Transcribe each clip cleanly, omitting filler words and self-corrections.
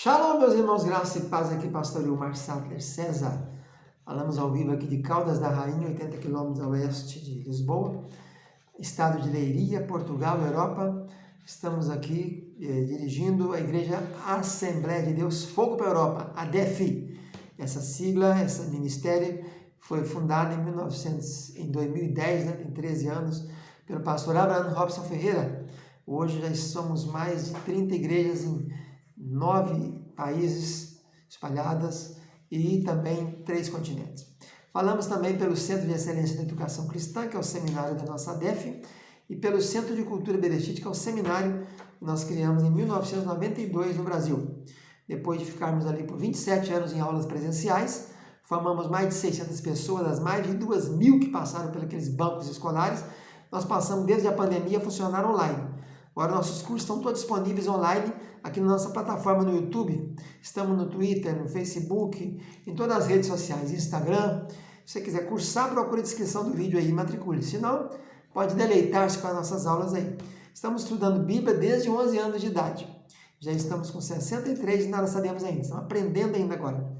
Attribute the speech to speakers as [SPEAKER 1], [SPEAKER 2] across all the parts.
[SPEAKER 1] Shalom, meus irmãos, graça e paz, aqui pastor Ilmar Sattler César. Falamos ao vivo aqui de Caldas da Rainha, 80 quilômetros a oeste de Lisboa, estado de Leiria, Portugal, Europa. Estamos aqui dirigindo a Igreja Assembleia de Deus Fogo para a Europa, ADEF. Essa sigla, esse ministério foi fundado em 2010, tem 13 anos, pelo pastor Abraham Robson Ferreira. Hoje já somos mais de 30 igrejas em 9 países espalhadas e também 3 continentes. Falamos também pelo Centro de Excelência da Educação Cristã, que é o seminário da nossa ADEF, e pelo Centro de Cultura Bereshit, que é o seminário que nós criamos em 1992 no Brasil. Depois de ficarmos ali por 27 anos em aulas presenciais, formamos mais de 600 pessoas, das mais de 2.000 que passaram por aqueles bancos escolares, nós passamos desde a pandemia a funcionar online. Agora nossos cursos estão todos disponíveis online aqui na nossa plataforma no YouTube. Estamos no Twitter, no Facebook, em todas as redes sociais, Instagram. Se você quiser cursar, procure a descrição do vídeo aí e matricule. Se não, pode deleitar-se com as nossas aulas aí. Estamos estudando Bíblia desde 11 anos de idade. Já estamos com 63 e nada sabemos ainda. Estamos aprendendo ainda agora.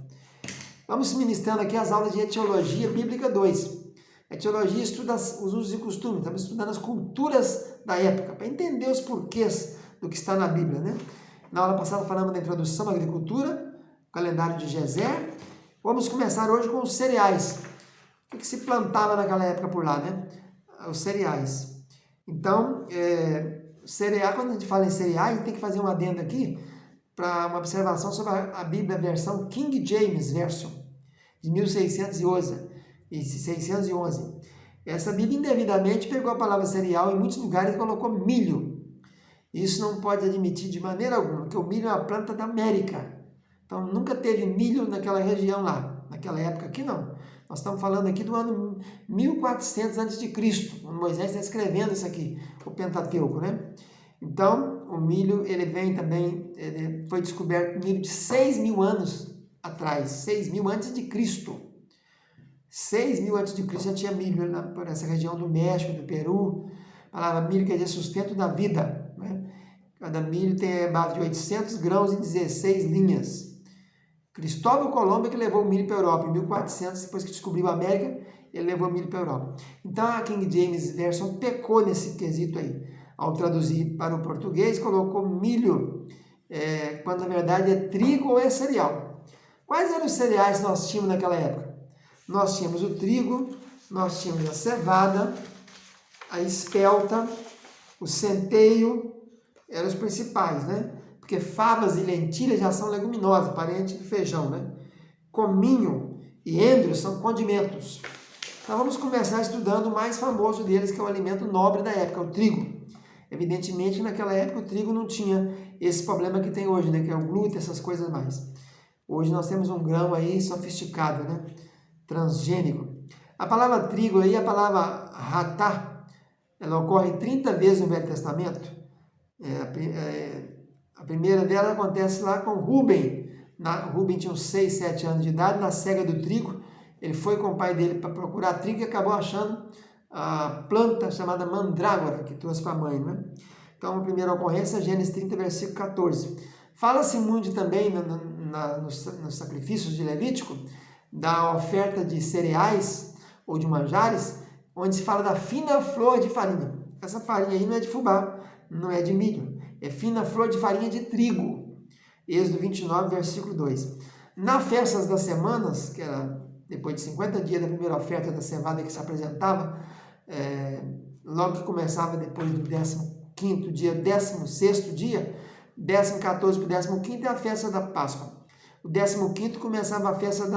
[SPEAKER 1] Vamos ministrando aqui as aulas de Etiologia Bíblica 2. Etiologia estuda os usos e costumes. Estamos estudando as culturas da época, para entender os porquês do que está na Bíblia, né? Na aula passada falamos da introdução à agricultura, calendário de Gezer. Vamos começar hoje com os cereais. O que se plantava naquela época por lá, né? Os cereais. Então, cereal, quando a gente fala em cereais, a gente tem que fazer um adendo aqui para uma observação sobre a Bíblia, a versão King James Version, de 1611. Essa Bíblia indevidamente pegou a palavra cereal em muitos lugares e colocou milho. Isso não pode admitir de maneira alguma, porque o milho é uma planta da América. Então nunca teve milho naquela região lá, naquela época aqui não. Nós estamos falando aqui do ano 1400 a.C., quando Moisés está escrevendo isso aqui, o Pentateuco, né? Então o milho, ele vem também, ele foi descoberto milho de 6.000 anos atrás, 6.000 antes de Cristo. 6.000 a.C. já tinha milho por essa região do México, do Peru. A palavra milho quer dizer sustento da vida, né? Cada milho tem a base de 800 grãos e 16 linhas. Cristóvão Colombo que levou o milho para a Europa em 1400, depois que descobriu a América, ele levou o milho para a Europa. Então a King James Version pecou nesse quesito aí. Ao traduzir para o português, colocou milho, quando na verdade é trigo ou é cereal. Quais eram os cereais que nós tínhamos naquela época? Nós tínhamos o trigo, nós tínhamos a cevada, a espelta, o centeio, eram os principais, né? Porque favas e lentilhas já são leguminosas, parente do feijão, né? Cominho e endro são condimentos. Então vamos começar estudando o mais famoso deles, que é o alimento nobre da época, o trigo. Evidentemente, naquela época o trigo não tinha esse problema que tem hoje, né? Que é o glúten, essas coisas mais. Hoje nós temos um grão aí sofisticado, né? Transgênico. A palavra trigo aí, a palavra ratá, ela ocorre 30 vezes no Velho Testamento. A primeira dela acontece lá com Rubem. Rubem tinha uns 6, 7 anos de idade, na cega do trigo. Ele foi com o pai dele para procurar trigo e acabou achando a planta chamada mandrágora, que trouxe para a mãe, né? Então, a primeira ocorrência é Gênesis 30, versículo 14. Fala-se muito também nos sacrifícios de Levítico, da oferta de cereais ou de manjares, onde se fala da fina flor de farinha. Essa farinha aí não é de fubá, não é de milho, é fina flor de farinha de trigo. Êxodo 29, versículo 2. Na festas das semanas, que era depois de 50 dias da primeira oferta da cevada que se apresentava, logo que começava depois do 15º dia, 16º dia, 14º para o 15º é a festa da Páscoa. O 15º começava a festa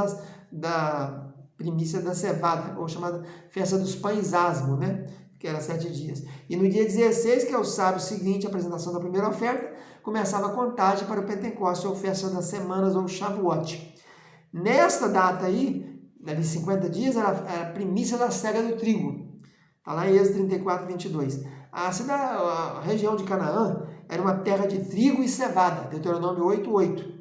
[SPEAKER 1] da primícia da cevada, ou chamada festa dos pães asmo, né? Que era 7 dias. E no dia 16, que é o sábado seguinte, a apresentação da primeira oferta, começava a contagem para o Pentecostes, ou festa das semanas, ou Shavuot. Nesta data aí, de 50 dias, era a primícia da cega do trigo. Está lá em Êxodo 34, 22. A região de Canaã era uma terra de trigo e cevada, Deuteronômio 8, 8.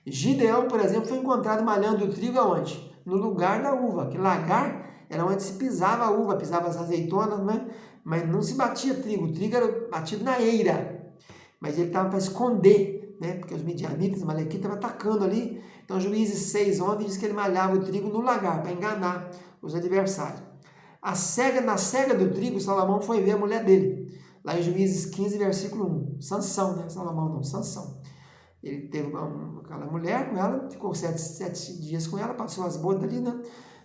[SPEAKER 1] Gideão, por exemplo, foi encontrado malhando o trigo aonde? No lugar da uva, que lagar era onde se pisava a uva, pisava as azeitonas, né? Mas não se batia trigo, o trigo era batido na eira. Mas ele estava para esconder né? Porque os midianitas, os malequitas estavam atacando ali. Então, Juízes 6:11 diz que ele malhava o trigo no lagar, para enganar os adversários. Na cega do trigo, Salomão foi ver a mulher dele. Lá em Juízes 15, versículo 1. Sansão, né? Salomão não, Sansão. Ele teve aquela mulher com ela, ficou 7 dias com ela, passou as bodas ali, né?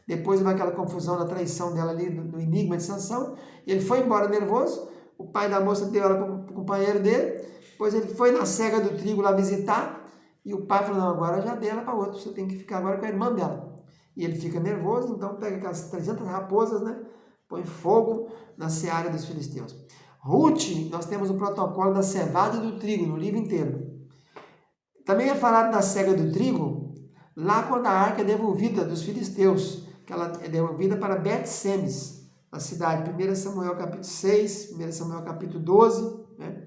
[SPEAKER 1] Depois vai aquela confusão da traição dela ali, no enigma de Sansão. Ele foi embora nervoso, o pai da moça deu ela para o companheiro dele, depois ele foi na cega do trigo lá visitar, e o pai falou, não, agora já dei ela para outro, você tem que ficar agora com a irmã dela. E ele fica nervoso, então pega aquelas 300 raposas, né? Põe fogo na seara dos filisteus. Ruth, nós temos o protocolo da cevada e do trigo, no livro inteiro. Também é falado da cega do trigo, lá quando a arca é devolvida dos filisteus, que ela é devolvida para Bet-Semes, na cidade. 1 Samuel capítulo 6, 1 Samuel capítulo 12, né?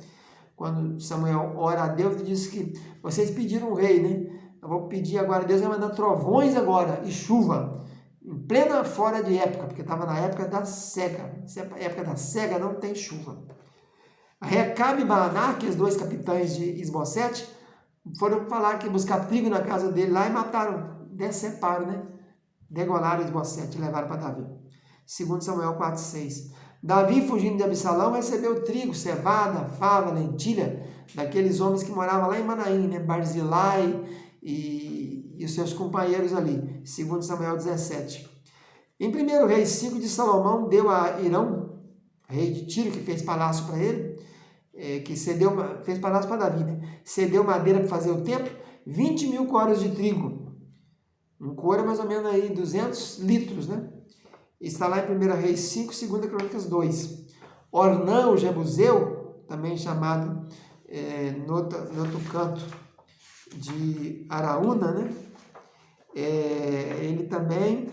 [SPEAKER 1] Quando Samuel ora a Deus e diz que vocês pediram um rei, né? Eu vou pedir agora, Deus vai mandar trovões agora e chuva, em plena fora de época, porque estava na época da cega. Na época da cega não tem chuva. Recabe e Baaná, que os dois capitães de Isbosete, foram falar que buscar trigo na casa dele lá e mataram, deceparam, né? Degolaram Isbosete e levaram para Davi. 2 Samuel 4:6. Davi, fugindo de Absalão, recebeu trigo, cevada, fava, lentilha, daqueles homens que moravam lá em Manaim, né? Barzilai e os seus companheiros ali. 2 Samuel 17. Em 1 Reis 5 de Salomão, deu a Irão, rei de Tiro, que fez palácio para ele, que fez palácio para Davi, né? Cedeu madeira para fazer o templo, 20.000 coros de trigo. Um coro é mais ou menos aí 200 litros, né? Está lá em 1 Reis 5, 2 Crônicas 2. Ornã, o Jebuseu, também chamado no outro canto de Araúna, né? Ele também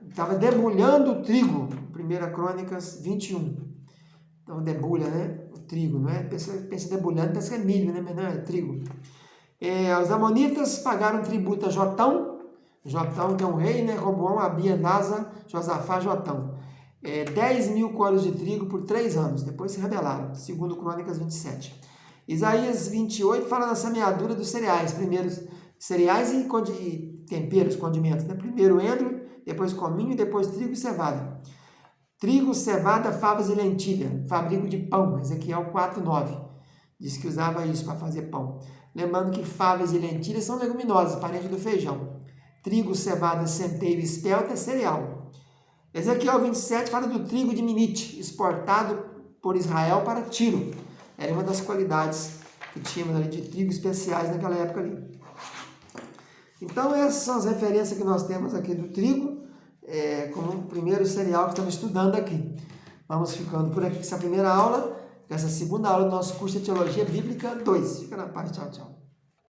[SPEAKER 1] estava debulhando o trigo, 1 Crônicas 21. Então, debulha, né? O trigo, não é? Pensa debulhando, pensa que é milho, né? Mas não, é trigo. Os amonitas pagaram tributo a Jotão, que é um rei, né? Roboão, Abia, Nasa, Josafá, Jotão. 10.000 coros de trigo por 3 anos. Depois se rebelaram, segundo Crônicas 27. Isaías 28 fala da semeadura dos cereais. Primeiro cereais e temperos, condimentos. Né? Primeiro endro, depois cominho, depois trigo e cevada. Trigo, cevada, favas e lentilha. Fabrico de pão. Ezequiel 4:9. Diz que usava isso para fazer pão. Lembrando que favas e lentilhas são leguminosas, parente do feijão. Trigo, cevada, centeio e espelta é cereal. Ezequiel 27 fala do trigo de Minite, exportado por Israel para Tiro. Era uma das qualidades que tínhamos ali de trigo especiais naquela época ali. Então essas são as referências que nós temos aqui do trigo, como o primeiro cereal que estamos estudando aqui. Vamos ficando por aqui com essa primeira aula, com essa segunda aula do nosso curso de Teologia Bíblica 2. Fica na paz, tchau, tchau.